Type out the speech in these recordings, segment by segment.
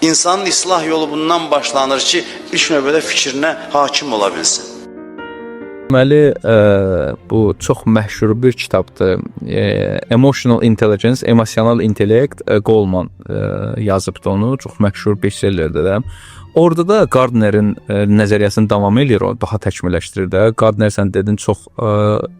İnsanın islah yolu bundan başlanır ki, ilk növbədə fikrinə hakim ola bilsin. Deməli, bu çox məşhur bir kitabdır. Emotional Intelligence, emosional intellekt, Goleman yazıbdı onu. Çox məşhur bestsellerdir də. Orada da Gardnerin nəzəriyyəsini davam edir, o daha təkmilləşdirir də. Gardner sən dedin çox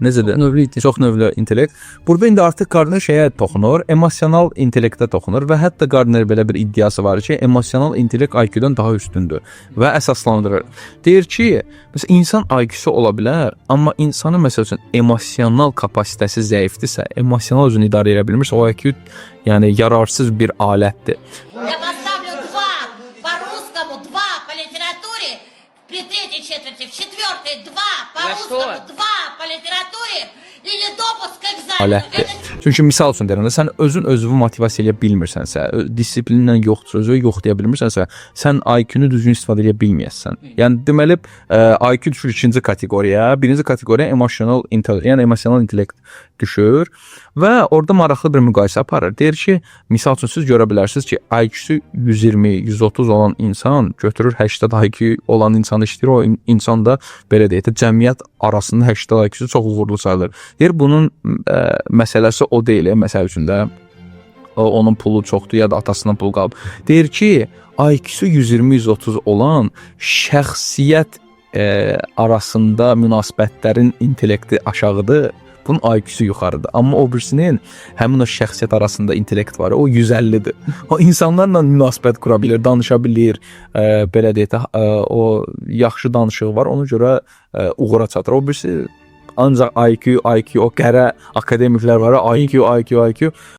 necədir? Çox növlü intellekt. Burada indi artıq Gardner şeyə toxunur, emosional intellektə toxunur və hətta Gardner belə bir iddiası var ki, emosional intellekt IQ-dan daha üstündür və əsaslandırır. Deyir ki, məsələn insan IQ-su ola bilər, amma insanın məsəl üçün emosional kapasitəsi zəifdirsə, emosional özünü idarə edə bilmirsə, o IQ yəni yararsız bir alətdir. При третьей четверти, в четвертой 2 по-русскому, 2 по литературе и недопуск к экзамену. Çünki misal üçün deyirəm də, sən özünü motivasiya edə bilmirsənsə, disiplinlə yoxdur, özünü yoxlaya bilmirsənsə, sən IQ-nu düzgün istifadə edə bilməyəsən. Yəni deməli, IQ düşür ikinci kateqoriyaya, birinci kateqoriya emotional intelligence, yəni emosional intellekt düşür və orada maraqlı bir müqayisə aparır. Deyir ki, misal üçün siz görə bilərsiniz ki, IQ-su 120, 130 olan insan götürür 80 IQ olan insanı işləyir, o insan da belə deyək də cəmiyyət arasında 80 IQ-su çox uğurlu sayılır. Deyir, bunun məsələsi o deyil, məsəl üçün də onun pulu çoxdur ya da atasından pul qalıb. Deyir ki, IQ-su 120-130 olan şəxsiyyət arasında münasibətlərin intellekti aşağıdır. Bunun IQ-su yuxarıdır. Amma o birisinin həmin o şəxsiyyət arasında intellekt var, o 150-dir. O insanlarla münasibət qura bilir, danışa bilir, belə deyək də, o yaxşı danışığı var, ona görə uğura çatır. O birisi ancaq IQ, o qərə akademiklər var, IQ.